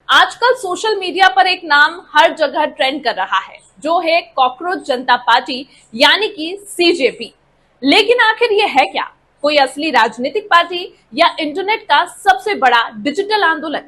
आजकल social media पर एक नाम हर जगह ट्रेंड कर रहा है, जो है कॉकरोच जनता पार्टी यानी कि सीजेपी। लेकिन आखिर ये है क्या? कोई असली राजनीतिक पार्टी या इंटरनेट का सबसे बड़ा डिजिटल आंदोलन?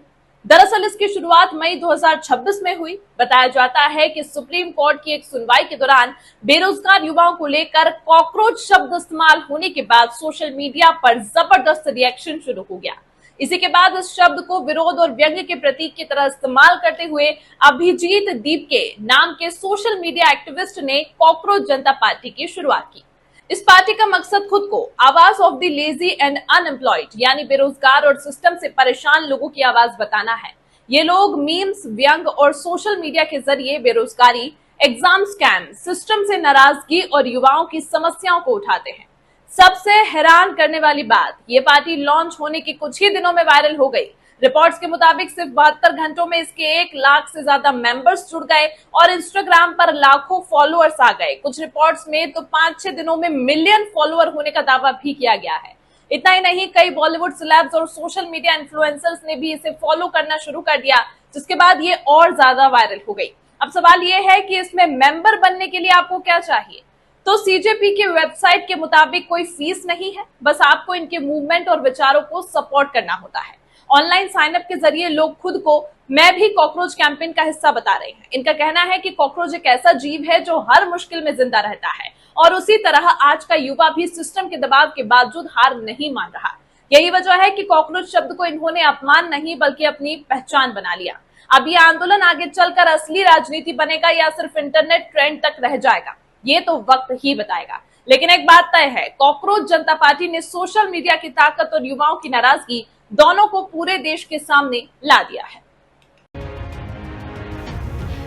दरअसल इसकी शुरुआत मई 2026 में हुई। बताया जाता है कि सुप्रीम कोर्ट की एक सुनवाई के दौरान बेरोजगार युवाओं को लेकर कॉकरोच शब्द इस्तेमाल होने के बाद सोशल मीडिया पर जबरदस्त रिएक्शन शुरू हो गया। इसी के बाद इस शब्द को विरोध और व्यंग्य के प्रतीक की तरह इस्तेमाल करते हुए अभिजीत दीपके नाम के सोशल मीडिया एक्टिविस्ट ने कॉकरोच जनता पार्टी की शुरुआत की। इस पार्टी का मकसद खुद को आवाज of the lazy and unemployed यानी बेरोजगार और सिस्टम से परेशान लोगों की आवाज बताना है। ये लोग मीम्स, व्यंग और सोशल मीडिया के जरिए बेरोजगारी, एग्जाम स्कैम, सिस्टम से नाराजगी और युवाओं की समस्याओं को उठाते हैं। सबसे हैरान करने वाली बात, ये पार्टी लॉन्च होने के कुछ ही दिनों में वायरल हो गई। रिपोर्ट्स के मुताबिक सिर्फ 72 घंटों में इसके 1 लाख से ज्यादा मेंबर्स जुड़ गए और इंस्टाग्राम पर लाखों फॉलोअर्स आ गए। कुछ रिपोर्ट्स में तो 5-6 दिनों में मिलियन फॉलोअर होने का दावा भी किया गया है। इतना ही नहीं, कई बॉलीवुड सेलेब्स और सोशल मीडिया इन्फ्लुएंसर्स ने भी इसे फॉलो करना शुरू कर दिया, जिसके बाद ये और ज्यादा वायरल हो गई। अब सवाल ये है कि इसमें मेंबर बनने के लिए आपको क्या चाहिए? तो सीजेपी की वेबसाइट के मुताबिक कोई फीस नहीं है, बस आपको इनके मूवमेंट और विचारों को सपोर्ट करना होता है। ऑनलाइन साइन अप के जरिए लोग खुद को मैं भी कॉकरोच कैंपेन का हिस्सा बता रहे हैं। इनका कहना है कि कॉकरोच एक ऐसा जीव है जो हर मुश्किल में जिंदा रहता है और उसी तरह आज का युवा भी सिस्टम के दबाव के बावजूद हार नहीं मान रहा। यही वजह है कि कॉकरोच शब्द को इन्होंने अपमान नहीं बल्कि अपनी पहचान बना लिया। अब ये आंदोलन आगे चलकर असली राजनीति बनेगा या सिर्फ इंटरनेट ट्रेंड तक रह जाएगा, ये तो वक्त ही बताएगा। लेकिन एक बात तय है, कॉकरोच जनता पार्टी ने सोशल मीडिया की ताकत और युवाओं की नाराजगी दोनों को पूरे देश के सामने ला दिया है।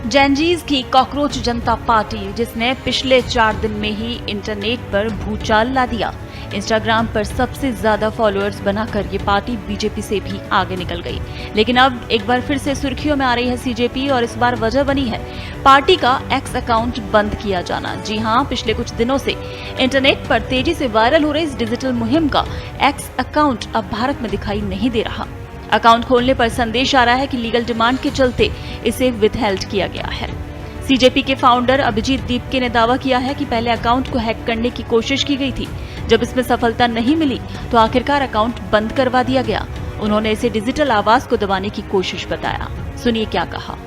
जेनजीज की कॉकरोच जनता पार्टी, जिसने पिछले 4 दिन में ही इंटरनेट पर भूचाल ला दिया। इंस्टाग्राम पर सबसे ज्यादा फॉलोअर्स बनाकर ये पार्टी बीजेपी से भी आगे निकल गई। लेकिन अब एक बार फिर से सुर्खियों में आ रही है सीजेपी और इस बार वजह बनी है पार्टी का एक्स अकाउंट बंद किया जाना। जी हां, पिछले कुछ दिनों से इंटरनेट पर तेजी से वायरल हो रही इस डिजिटल मुहिम का एक्स अकाउंट अब भारत में दिखाई नहीं दे रहा। अकाउंट खोलने पर संदेश आ रहा है कि लीगल डिमांड के चलते इसे विथहेल्ड किया गया है। सीजेपी के फाउंडर अभिजीत दीपके ने दावा किया है कि पहले अकाउंट को हैक करने की कोशिश की गई थी। जब इसमें सफलता नहीं मिली तो आखिरकार अकाउंट बंद करवा दिया गया। उन्होंने इसे डिजिटल आवाज को दबाने की कोशिश बताया। सुनिए क्या कहा।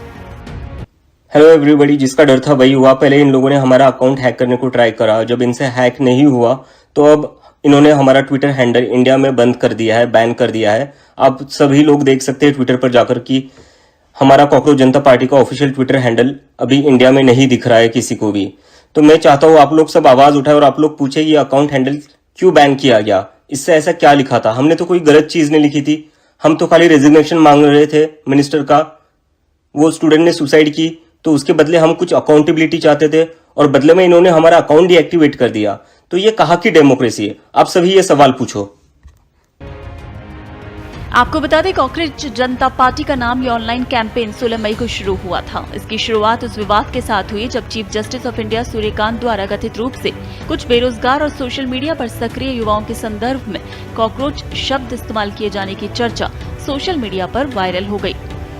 हेलो एवरीबॉडी, जिसका डर था वही हुआ। पहले इन लोगों ने हमारा अकाउंट हैक करने को ट्राई करा, जब इनसे हैक नहीं हुआ तो अब इन्होंने हमारा ट्विटर हैंडल इंडिया में बंद कर दिया है, बैन कर दिया है। आप सभी लोग देख सकते हैं ट्विटर पर जाकर कि हमारा कॉकरोच जनता पार्टी का ऑफिशियल ट्विटर हैंडल अभी इंडिया में नहीं दिख रहा है किसी को भी। तो मैं चाहता हूं आप लोग सब आवाज उठाए और आप लोग पूछे ये अकाउंट हैंडल क्यों बैन किया गया, इससे ऐसा क्या लिखा था। हमने तो कोई गलत चीज नहीं लिखी थी, हम तो खाली रेजिग्नेशन मांग रहे थे मिनिस्टर का। वो स्टूडेंट ने सुसाइड की तो उसके बदले हम कुछ अकाउंटेबिलिटी चाहते थे और बदले में इन्होंने हमारा अकाउंट डीएक्टिवेट कर दिया। तो ये कहाँ की डेमोक्रेसी है? आप सभी ये सवाल पूछो। आपको बता दें, कॉकरोच जनता पार्टी का नाम ये ऑनलाइन कैंपेन 16 मई को शुरू हुआ था। इसकी शुरुआत उस विवाद के साथ हुई जब chief justice of India Suryakant द्वारा कथित रूप से कुछ बेरोजगार और सोशल मीडिया पर सक्रिय युवाओं के संदर्भ में कॉकरोच शब्द इस्तेमाल किए जाने की चर्चा सोशल मीडिया पर वायरल हो गई।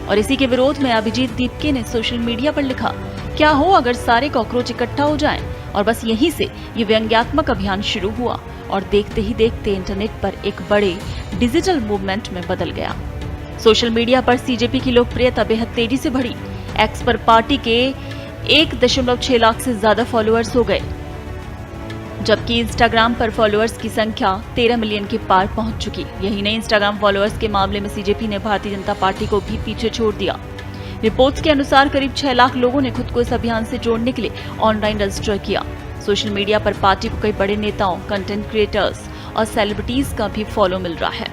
और इसी के विरोध में अभिजीत दीपके ने सोशल मीडिया पर लिखा, क्या हो अगर सारे कॉकरोच इकट्ठा हो जाएं? और बस यहीं से ये व्यंग्यात्मक अभियान शुरू हुआ और देखते ही देखते इंटरनेट पर एक बड़े डिजिटल मूवमेंट में बदल गया। सोशल मीडिया पर सीजेपी की लोकप्रियता बेहद तेजी से बढ़ी। एक्स पर पार्टी के 1.6 लाख से ज्यादा फॉलोअर्स हो गए, जबकि इंस्टाग्राम पर फॉलोअर्स की संख्या 13 मिलियन के पार पहुंच चुकी। यही नहीं, इंस्टाग्राम फॉलोअर्स के मामले में सीजेपी ने भारतीय जनता पार्टी को भी पीछे छोड़ दिया। रिपोर्ट्स के अनुसार करीब 6 लाख लोगों ने खुद को इस अभियान से जोड़ने के लिए ऑनलाइन रजिस्टर किया। सोशल मीडिया पर पार्टी को कई बड़े नेताओं, कंटेंट क्रिएटर्स और सेलिब्रिटीज का भी फॉलो मिल रहा है।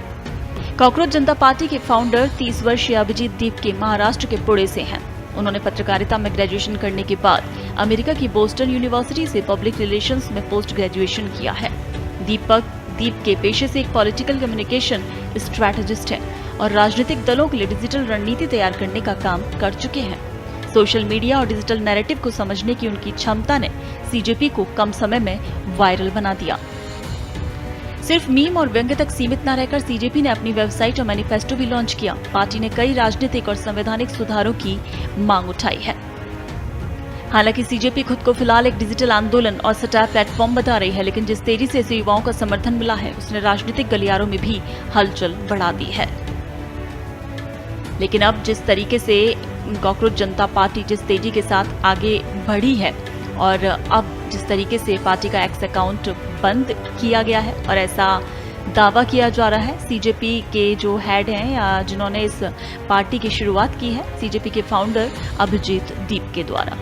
कॉकरोच जनता पार्टी के फाउंडर 30 वर्षीय अभिजीत दीपके महाराष्ट्र के पुणे से हैं। उन्होंने पत्रकारिता में ग्रेजुएशन करने के बाद अमेरिका की बोस्टन यूनिवर्सिटी से पब्लिक रिलेशंस में पोस्ट ग्रेजुएशन किया है। दीपके पेशे से एक पॉलिटिकल कम्युनिकेशन स्ट्रैटेजिस्ट है और राजनीतिक दलों के लिए डिजिटल रणनीति तैयार करने का काम कर चुके हैं। सोशल मीडिया और डिजिटल नैरेटिव को समझने की उनकी क्षमता ने सीजेपी को कम समय में वायरल बना दिया। सिर्फ मीम और व्यंग्य तक सीमित न रहकर सीजेपी ने अपनी वेबसाइट और मैनिफेस्टो भी लॉन्च किया। पार्टी ने कई राजनीतिक और संवैधानिक सुधारों की मांग उठाई है। हालांकि सीजेपी खुद को फिलहाल एक डिजिटल आंदोलन और सटायर प्लेटफॉर्म बता रही है, लेकिन जिस तेजी से इसे युवाओं का समर्थन मिला है उसने राजनीतिक गलियारों में भी हलचल बढ़ा दी है। लेकिन अब जिस तरीके से कॉकरोच जनता पार्टी जिस तेजी के साथ आगे बढ़ी है और अब जिस तरीके से पार्टी का एक्स अकाउंट बंद किया गया है और ऐसा दावा किया जा रहा है सीजेपी के जो हेड हैं या जिन्होंने इस पार्टी की शुरुआत की है, सीजेपी के फाउंडर अभिजीत दीप के द्वारा।